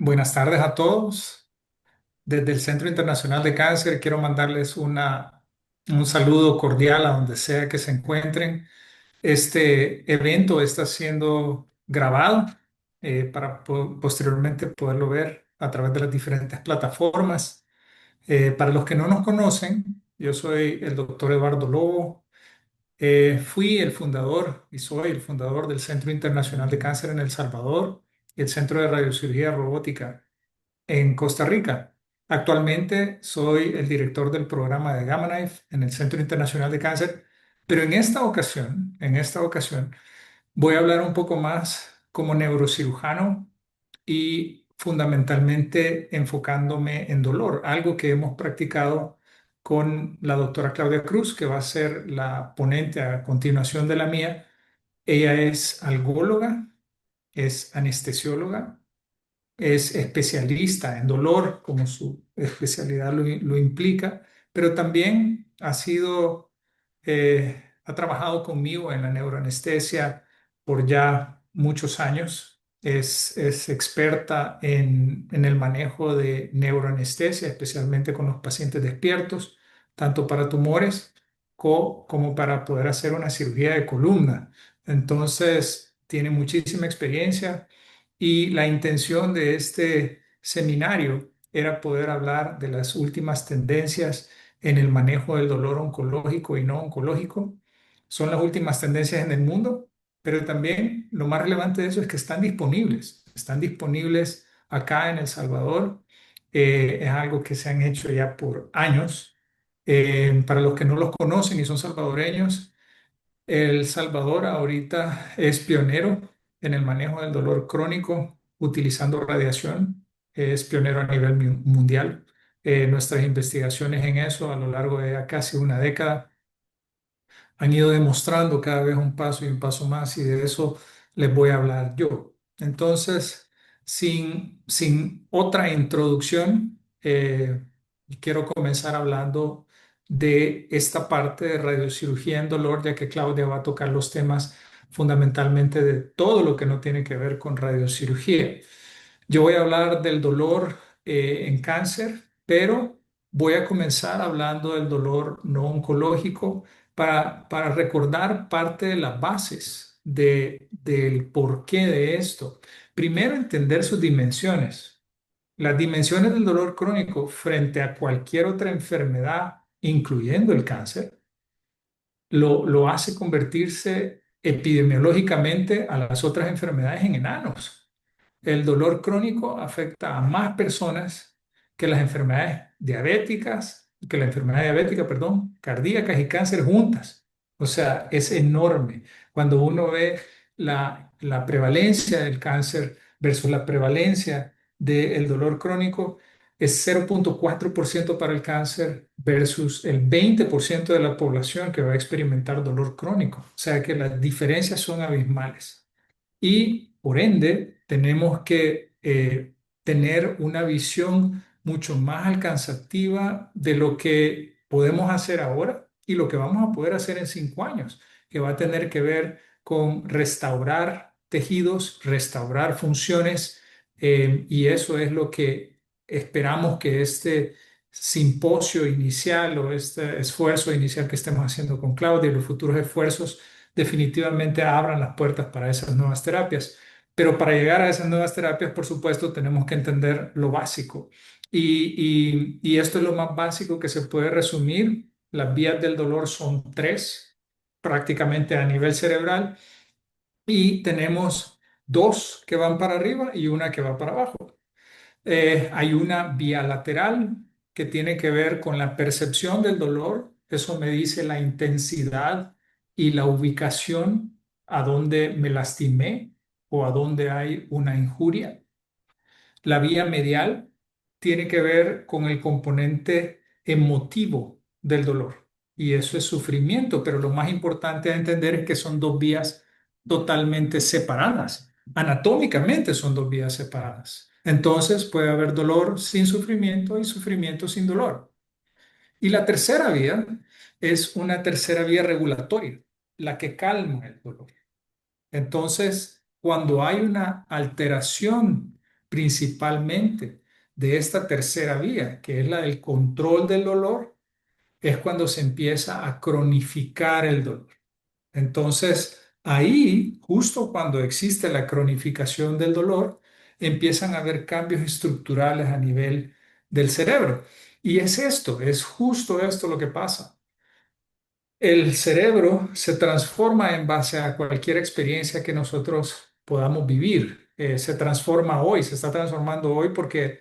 Buenas tardes a todos. Desde el Centro Internacional de Cáncer quiero mandarles un saludo cordial a donde sea que se encuentren. Este evento está siendo grabado para posteriormente poderlo ver a través de las diferentes plataformas. Para los que no nos conocen, yo soy el doctor Eduardo Lobo. Fui el fundador y soy el fundador del Centro Internacional de Cáncer en El Salvador y el Centro de Radiocirugía Robótica en Costa Rica. Actualmente soy el director del programa de Gamma Knife en el Centro Internacional de Cáncer, pero en esta ocasión voy a hablar un poco más como neurocirujano y fundamentalmente enfocándome en dolor, algo que hemos practicado con la doctora Claudia Cruz, que va a ser la ponente a continuación de la mía. Ella es algóloga, es anestesióloga, es especialista en dolor, como su especialidad lo implica, pero también ha trabajado conmigo en la neuroanestesia por ya muchos años. Es experta en el manejo de neuroanestesia, especialmente con los pacientes despiertos, tanto para tumores como para poder hacer una cirugía de columna. Entonces, tiene muchísima experiencia y la intención de este seminario era poder hablar de las últimas tendencias en el manejo del dolor oncológico y no oncológico. Son las últimas tendencias en el mundo, pero también lo más relevante de eso es que están disponibles. Están disponibles acá en El Salvador. Es algo que se han hecho ya por años. Para los que no los conocen y son salvadoreños, el Salvador ahorita es pionero en el manejo del dolor crónico utilizando radiación. Es pionero a nivel mundial. Nuestras investigaciones en eso a lo largo de ya casi una década han ido demostrando cada vez un paso y un paso más, y de eso les voy a hablar yo. Entonces, sin otra introducción, quiero comenzar hablando de esta parte de radiocirugía en dolor, ya que Claudia va a tocar los temas fundamentalmente de todo lo que no tiene que ver con radiocirugía. Yo voy a hablar del dolor en cáncer, pero voy a comenzar hablando del dolor no oncológico para recordar parte de las bases del porqué de esto. Primero, entender sus dimensiones. Las dimensiones del dolor crónico frente a cualquier otra enfermedad, incluyendo el cáncer, lo hace convertirse epidemiológicamente a las otras enfermedades en enanos. El dolor crónico afecta a más personas que las enfermedades diabéticas, que la enfermedad diabética, perdón, cardíacas y cáncer juntas. O sea, es enorme. Cuando uno ve la prevalencia del cáncer versus la prevalencia del dolor crónico, es 0,4% para el cáncer versus el 20% de la población que va a experimentar dolor crónico. O sea que las diferencias son abismales. Y por ende, tenemos que tener una visión mucho más alcanzativa de lo que podemos hacer ahora y lo que vamos a poder hacer en 5 años, que va a tener que ver con restaurar tejidos, restaurar funciones, y eso es lo que esperamos que este simposio inicial o este esfuerzo inicial que estemos haciendo con Claudia y los futuros esfuerzos definitivamente abran las puertas para esas nuevas terapias. Pero para llegar a esas nuevas terapias, por supuesto, tenemos que entender lo básico. Y esto es lo más básico que se puede resumir. Las vías del dolor son tres, prácticamente a nivel cerebral, y tenemos dos que van para arriba y una que va para abajo. Hay una vía lateral que tiene que ver con la percepción del dolor. Eso me dice la intensidad y la ubicación a donde me lastimé o a donde hay una injuria. La vía medial tiene que ver con el componente emotivo del dolor. Y eso es sufrimiento, pero lo más importante a entender es que son dos vías totalmente separadas. Anatómicamente son dos vías separadas. Entonces puede haber dolor sin sufrimiento y sufrimiento sin dolor. Y la tercera vía es una tercera vía regulatoria, la que calma el dolor. Entonces, cuando hay una alteración principalmente de esta tercera vía, que es la del control del dolor, es cuando se empieza a cronificar el dolor. Entonces, ahí, justo cuando existe la cronificación del dolor, empiezan a haber cambios estructurales a nivel del cerebro. Y es esto, es justo esto lo que pasa. El cerebro se transforma en base a cualquier experiencia que nosotros podamos vivir. Se transforma hoy, se está transformando hoy porque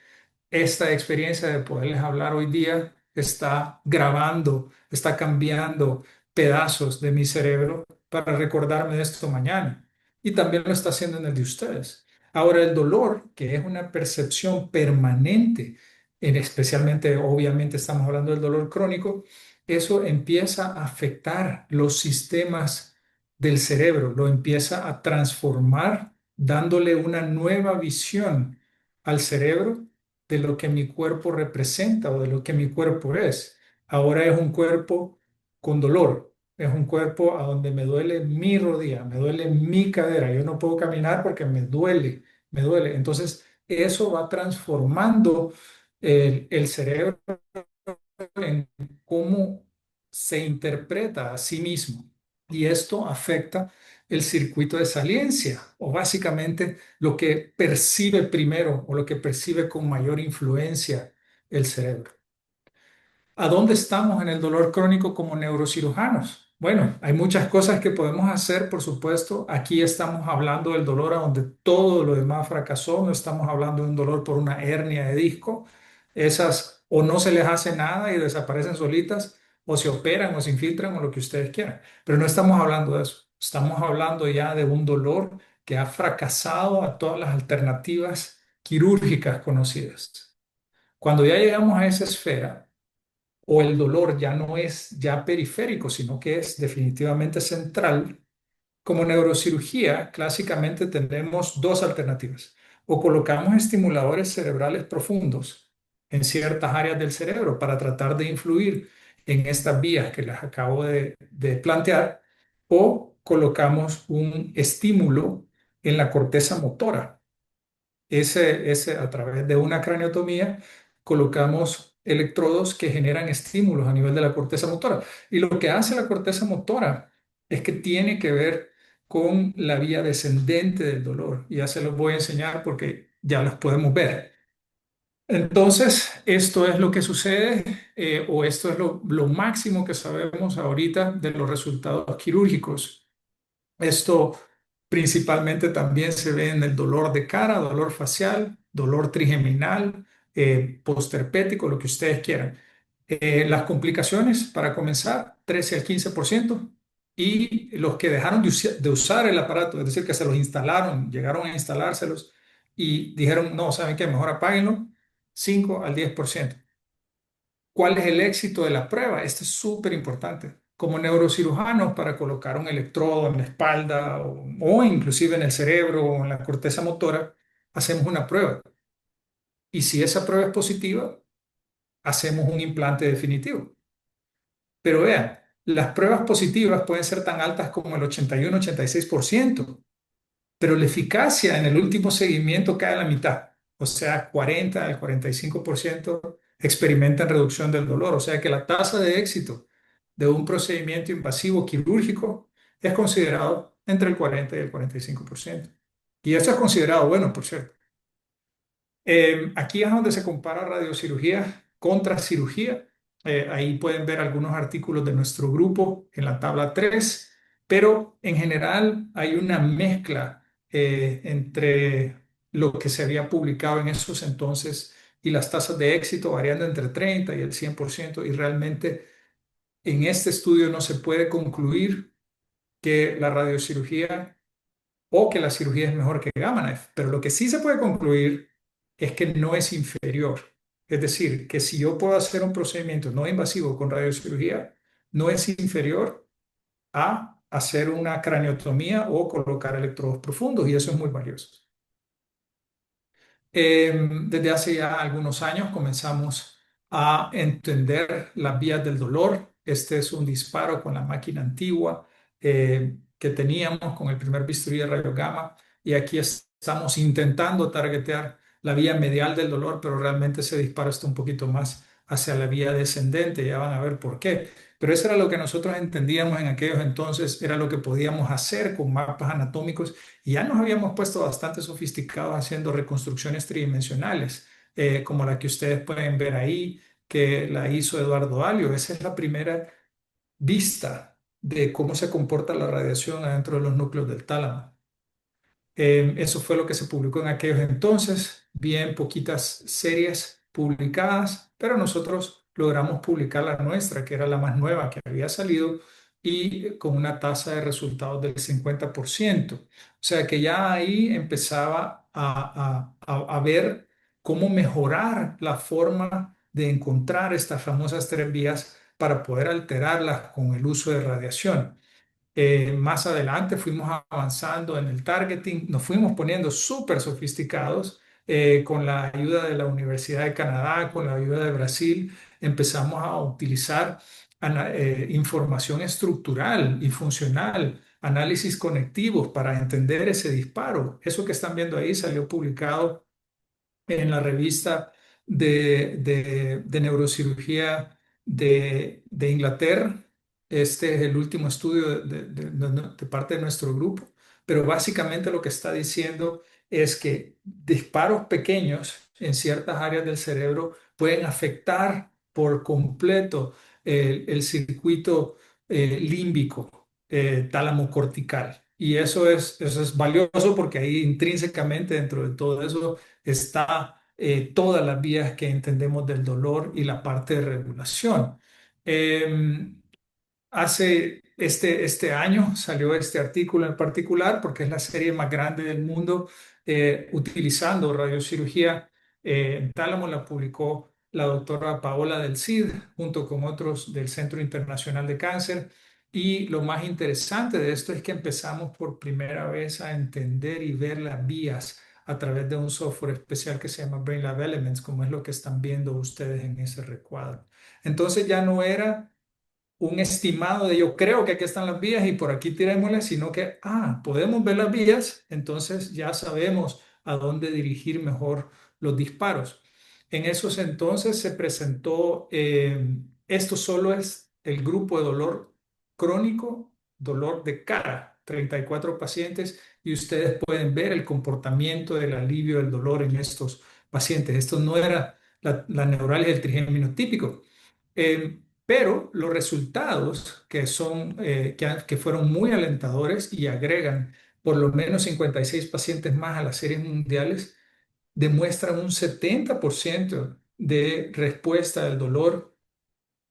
esta experiencia de poderles hablar hoy día está grabando, está cambiando pedazos de mi cerebro para recordarme de esto mañana. Y también lo está haciendo en el de ustedes. Ahora, el dolor, que es una percepción permanente, especialmente, obviamente, estamos hablando del dolor crónico, eso empieza a afectar los sistemas del cerebro, lo empieza a transformar, dándole una nueva visión al cerebro de lo que mi cuerpo representa o de lo que mi cuerpo es. Ahora es un cuerpo con dolor, es un cuerpo a donde me duele mi rodilla, me duele mi cadera, yo no puedo caminar porque me duele, me duele. Entonces, eso va transformando el cerebro en cómo se interpreta a sí mismo. Y esto afecta el circuito de saliencia, o básicamente lo que percibe primero o lo que percibe con mayor influencia el cerebro. ¿A dónde estamos en el dolor crónico como neurocirujanos? Bueno, hay muchas cosas que podemos hacer, por supuesto. Aquí estamos hablando del dolor a donde todo lo demás fracasó. No estamos hablando de un dolor por una hernia de disco. Esas o no se les hace nada y desaparecen solitas, o se operan o se infiltran o lo que ustedes quieran. Pero no estamos hablando de eso. Estamos hablando ya de un dolor que ha fracasado a todas las alternativas quirúrgicas conocidas. Cuando ya llegamos a esa esfera, o el dolor ya no es ya periférico, sino que es definitivamente central, como neurocirugía, clásicamente tenemos dos alternativas. O colocamos estimuladores cerebrales profundos en ciertas áreas del cerebro para tratar de influir en estas vías que les acabo de plantear, o colocamos un estímulo en la corteza motora. A través de una craniotomía, colocamos electrodos que generan estímulos a nivel de la corteza motora. Y lo que hace la corteza motora es que tiene que ver con la vía descendente del dolor. Y ya se los voy a enseñar porque ya los podemos ver. Entonces, esto es lo que sucede, o esto es lo máximo que sabemos ahorita de los resultados quirúrgicos. Esto principalmente también se ve en el dolor de cara, dolor facial, dolor trigeminal, postherpético, lo que ustedes quieran. Las complicaciones, para comenzar, 13 al 15%. Y los que dejaron de usar el aparato, es decir, que se los instalaron, llegaron a instalárselos y dijeron, no, ¿saben qué? Mejor apáguenlo, 5 al 10%. ¿Cuál es el éxito de la prueba? Esto es súper importante. Como neurocirujanos, para colocar un electrodo en la espalda o inclusive en el cerebro o en la corteza motora, hacemos una prueba. Y si esa prueba es positiva, hacemos un implante definitivo. Pero vean, las pruebas positivas pueden ser tan altas como el 81-86%, pero la eficacia en el último seguimiento cae a la mitad, o sea, 40 al 45% experimentan reducción del dolor, o sea que la tasa de éxito de un procedimiento invasivo quirúrgico es considerado entre el 40 y el 45%. Y eso es considerado bueno, por cierto. Aquí es donde se compara radiocirugía contra cirugía. Ahí pueden ver algunos artículos de nuestro grupo en la tabla 3, pero en general hay una mezcla entre lo que se había publicado en esos entonces y las tasas de éxito variando entre 30 y el 100%, y realmente en este estudio no se puede concluir que la radiocirugía o que la cirugía es mejor que Gamma Knife, pero lo que sí se puede concluir es que no es inferior. Es decir, que si yo puedo hacer un procedimiento no invasivo con radiocirugía, no es inferior a hacer una craniotomía o colocar electrodos profundos, y eso es muy valioso. Desde hace ya algunos años comenzamos a entender las vías del dolor. Este es un disparo con la máquina antigua que teníamos con el primer bisturí de rayo gamma, y aquí estamos intentando targetear la vía medial del dolor, pero realmente ese disparo está un poquito más hacia la vía descendente, ya van a ver por qué. Pero eso era lo que nosotros entendíamos en aquellos entonces, era lo que podíamos hacer con mapas anatómicos y ya nos habíamos puesto bastante sofisticados haciendo reconstrucciones tridimensionales, como la que ustedes pueden ver ahí, que la hizo Eduardo Alio. Esa es la primera vista de cómo se comporta la radiación adentro de los núcleos del tálamo. Eso fue lo que se publicó en aquellos entonces, bien poquitas series publicadas, pero nosotros logramos publicar la nuestra, que era la más nueva que había salido, y con una tasa de resultados del 50%. O sea que ya ahí empezaba a ver cómo mejorar la forma de encontrar estas famosas tres vías para poder alterarlas con el uso de radiación. Más adelante fuimos avanzando en el targeting, nos fuimos poniendo súper sofisticados con la ayuda de la Universidad de Canadá, con la ayuda de Brasil, empezamos a utilizar información estructural y funcional, análisis conectivos para entender ese disparo. Eso que están viendo ahí salió publicado en la revista de neurocirugía de Inglaterra. Este es el último estudio de parte de nuestro grupo, pero básicamente lo que está diciendo es que disparos pequeños en ciertas áreas del cerebro pueden afectar por completo el circuito límbico, tálamo cortical. Y eso es valioso porque ahí intrínsecamente dentro de todo eso está todas las vías que entendemos del dolor y la parte de regulación. Eh, Hace este año salió este artículo en particular porque es la serie más grande del mundo utilizando radiocirugía en tálamo. La publicó la doctora Paola del Cid junto con otros del Centro Internacional de Cáncer. Y lo más interesante de esto es que empezamos por primera vez a entender y ver las vías a través de un software especial que se llama BrainLab Elements, como es lo que están viendo ustedes en ese recuadro. Entonces ya no era un estimado de yo creo que aquí están las vías y por aquí tirémosle, sino que, podemos ver las vías, entonces ya sabemos a dónde dirigir mejor los disparos. En esos entonces se presentó, esto solo es el grupo de dolor crónico, dolor de cara, 34 pacientes, y ustedes pueden ver el comportamiento del alivio del dolor en estos pacientes. Esto no era la neuralgia del trigémino típico. Pero los resultados que que fueron muy alentadores y agregan por lo menos 56 pacientes más a las series mundiales, demuestran un 70% de respuesta del dolor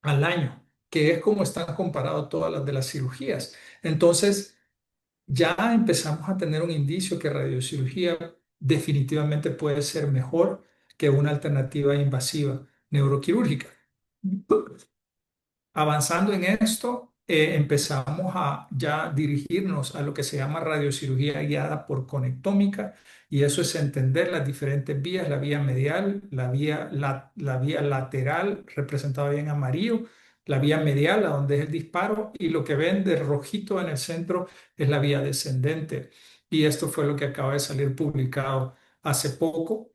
al año, que es como están comparadas todas las de las cirugías. Entonces, ya empezamos a tener un indicio que radiocirugía definitivamente puede ser mejor que una alternativa invasiva neuroquirúrgica. Avanzando en esto, empezamos a ya dirigirnos a lo que se llama radiocirugía guiada por conectómica, y eso es entender las diferentes vías, la vía medial, la vía lateral, representada bien en amarillo, la vía medial, a donde es el disparo, y lo que ven de rojito en el centro es la vía descendente. Y esto fue lo que acaba de salir publicado hace poco.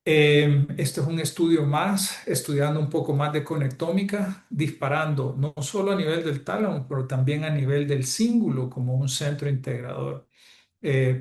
Este es un estudio más, estudiando un poco más de conectómica, disparando no solo a nivel del tálamo, pero también a nivel del cíngulo como un centro integrador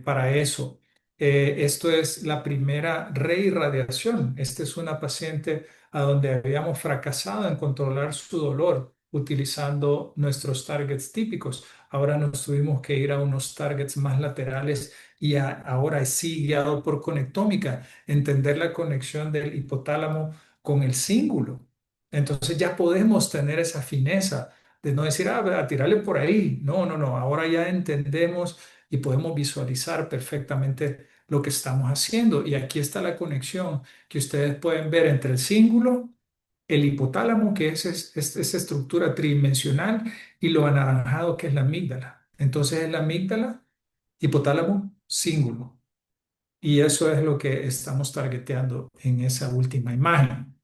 para eso. Esto es la primera reirradiación. Esta es una paciente a donde habíamos fracasado en controlar su dolor utilizando nuestros targets típicos. Ahora nos tuvimos que ir a unos targets más laterales y ahora sí guiado por conectómica, entender la conexión del hipotálamo con el cíngulo. Entonces ya podemos tener esa fineza de no decir, a tirarle por ahí. No, no, no. Ahora ya entendemos y podemos visualizar perfectamente lo que estamos haciendo. Y aquí está la conexión que ustedes pueden ver entre el cíngulo, el hipotálamo, que es esa estructura tridimensional, y lo anaranjado, que es la amígdala. Entonces es la amígdala, hipotálamo, cíngulo. Y eso es lo que estamos targeteando en esa última imagen.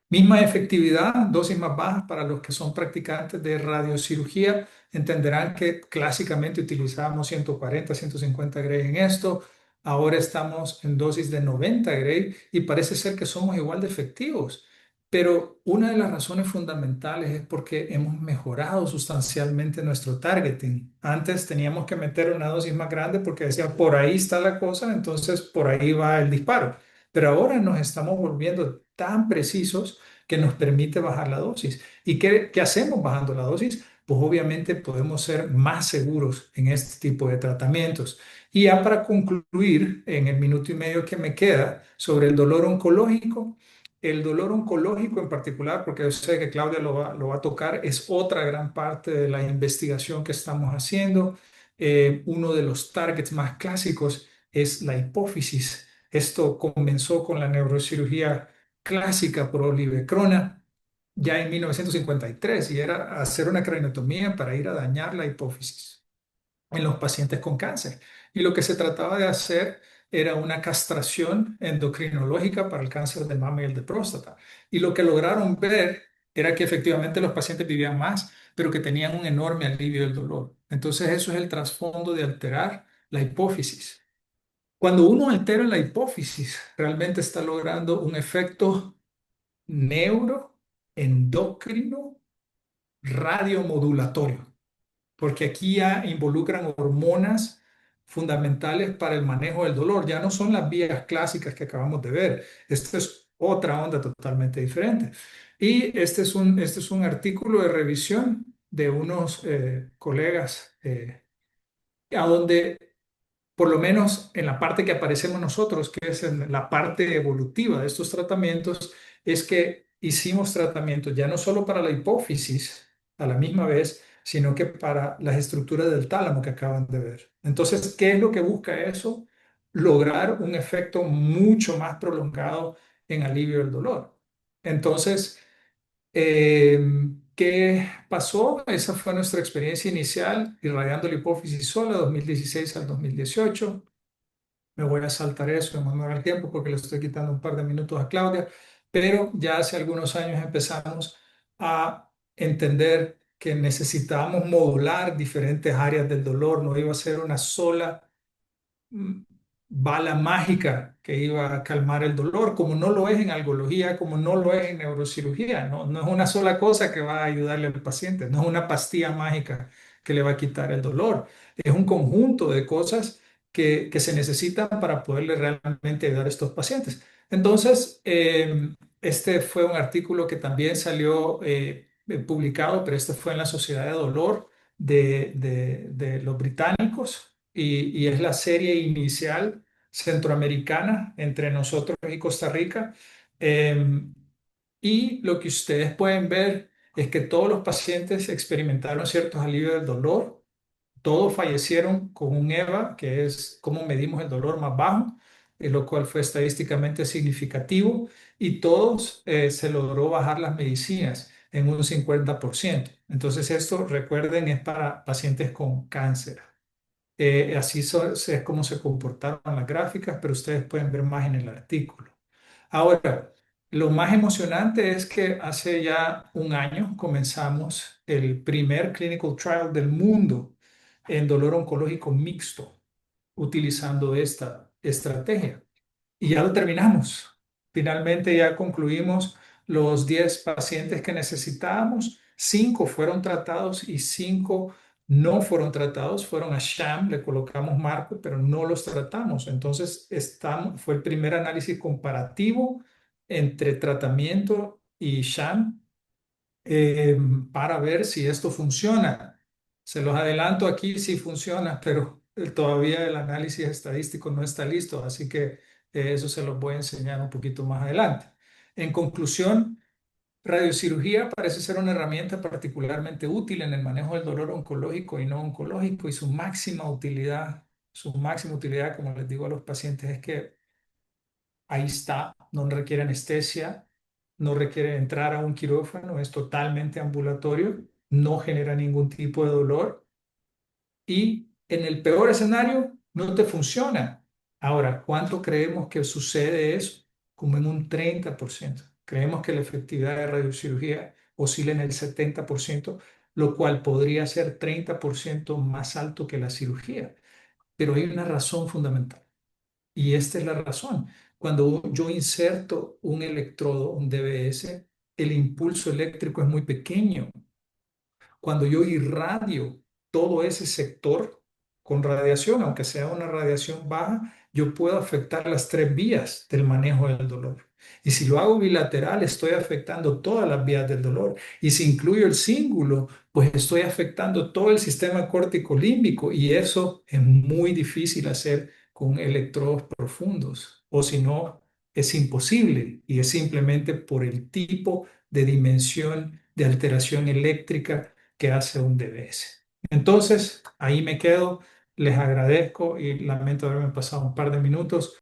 Misma efectividad, dosis más bajas para los que son practicantes de radiocirugía. Entenderán que clásicamente utilizábamos 140, 150 Gray en esto. ahora estamos en dosis de 90 Gray y parece ser que somos igual de efectivos. Pero una de las razones fundamentales es porque hemos mejorado sustancialmente nuestro targeting. Antes teníamos que meter una dosis más grande porque decía, por ahí está la cosa, entonces por ahí va el disparo. Pero ahora nos estamos volviendo tan precisos que nos permite bajar la dosis. ¿Y qué hacemos bajando la dosis? Pues obviamente podemos ser más seguros en este tipo de tratamientos. Y ya para concluir, en el minuto y medio que me queda, sobre el dolor oncológico en particular, porque yo sé que Claudia lo va a tocar, es otra gran parte de la investigación que estamos haciendo. Uno de los targets más clásicos es la hipófisis. Esto comenzó con la neurocirugía clásica por Oliver Crona ya en 1953 y era hacer una craniotomía para ir a dañar la hipófisis en los pacientes con cáncer. Y lo que se trataba de hacer era una castración endocrinológica para el cáncer de mama y el de próstata. Y lo que lograron ver era que efectivamente los pacientes vivían más, pero que tenían un enorme alivio del dolor. Entonces eso es el trasfondo de alterar la hipófisis. Cuando uno altera la hipófisis, realmente está logrando un efecto neuroendocrino radiomodulatorio, porque aquí ya involucran hormonas fundamentales para el manejo del dolor. Ya no son las vías clásicas que acabamos de ver. Esto es otra onda totalmente diferente. Y este es un artículo de revisión de unos colegas a donde por lo menos en la parte que aparecemos nosotros, que es en la parte evolutiva de estos tratamientos, es que hicimos tratamientos ya no solo para la hipófisis a la misma vez, sino que para las estructuras del tálamo que acaban de ver. Entonces, ¿qué es lo que busca eso? Lograr un efecto mucho más prolongado en alivio del dolor. Entonces, eh, ¿qué pasó? Esa fue nuestra experiencia inicial, irradiando la hipófisis sola, 2016 al 2018. Me voy a saltar eso en honor al tiempo porque le estoy quitando un par de minutos a Claudia, pero ya hace algunos años empezamos a entender que necesitábamos modular diferentes áreas del dolor, no iba a ser una sola mm, bala mágica que iba a calmar el dolor, como no lo es en algología, como no lo es en neurocirugía, ¿no? No es una sola cosa que va a ayudarle al paciente, no es una pastilla mágica que le va a quitar el dolor, es un conjunto de cosas que se necesitan para poderle realmente ayudar a estos pacientes. Entonces, este fue un artículo que también salió publicado, pero este fue en la Sociedad de Dolor de los británicos y es la serie inicial centroamericana entre nosotros y Costa Rica. Eh, y lo que ustedes pueden ver es que todos los pacientes experimentaron ciertos alivios del dolor, todos fallecieron con un EVA, que es cómo medimos el dolor más bajo, lo cual fue estadísticamente significativo, y todos se logró bajar las medicinas en un 50%. Entonces esto, recuerden, es para pacientes con cáncer. Es como se comportaron las gráficas, pero ustedes pueden ver más en el artículo. Ahora, lo más emocionante es que hace ya un año comenzamos el primer clinical trial del mundo en dolor oncológico mixto utilizando esta estrategia. Y ya lo terminamos. Finalmente ya concluimos los 10 pacientes que necesitábamos. 5 fueron tratados y 5 no fueron tratados. Fueron a sham, le colocamos marco, pero no los tratamos. Entonces fue el primer análisis comparativo entre tratamiento y sham eh, para ver si esto funciona. Se los adelanto aquí si funciona, pero todavía el análisis estadístico no está listo, así que eso se los voy a enseñar un poquito más adelante. En conclusión, radiocirugía parece ser una herramienta particularmente útil en el manejo del dolor oncológico y no oncológico y su máxima utilidad, como les digo a los pacientes, es que ahí está, no requiere anestesia, no requiere entrar a un quirófano, es totalmente ambulatorio, no genera ningún tipo de dolor y en el peor escenario no te funciona. Ahora, ¿cuánto creemos que sucede eso? Como en un 30%. Creemos que la efectividad de radiocirugía oscila en el 70%, lo cual podría ser 30% más alto que la cirugía. Pero hay una razón fundamental. Y esta es la razón. Cuando yo inserto un electrodo, un DBS, el impulso eléctrico es muy pequeño. Cuando yo irradio todo ese sector con radiación, aunque sea una radiación baja, yo puedo afectar las tres vías del manejo del dolor. Y si lo hago bilateral, estoy afectando todas las vías del dolor. Y si incluyo el cíngulo, pues estoy afectando todo el sistema córtico límbico. Y eso es muy difícil hacer con electrodos profundos. O si no, es imposible. Y es simplemente por el tipo de dimensión de alteración eléctrica que hace un DBS. Entonces, ahí me quedo. Les agradezco y lamento haberme pasado un par de minutos.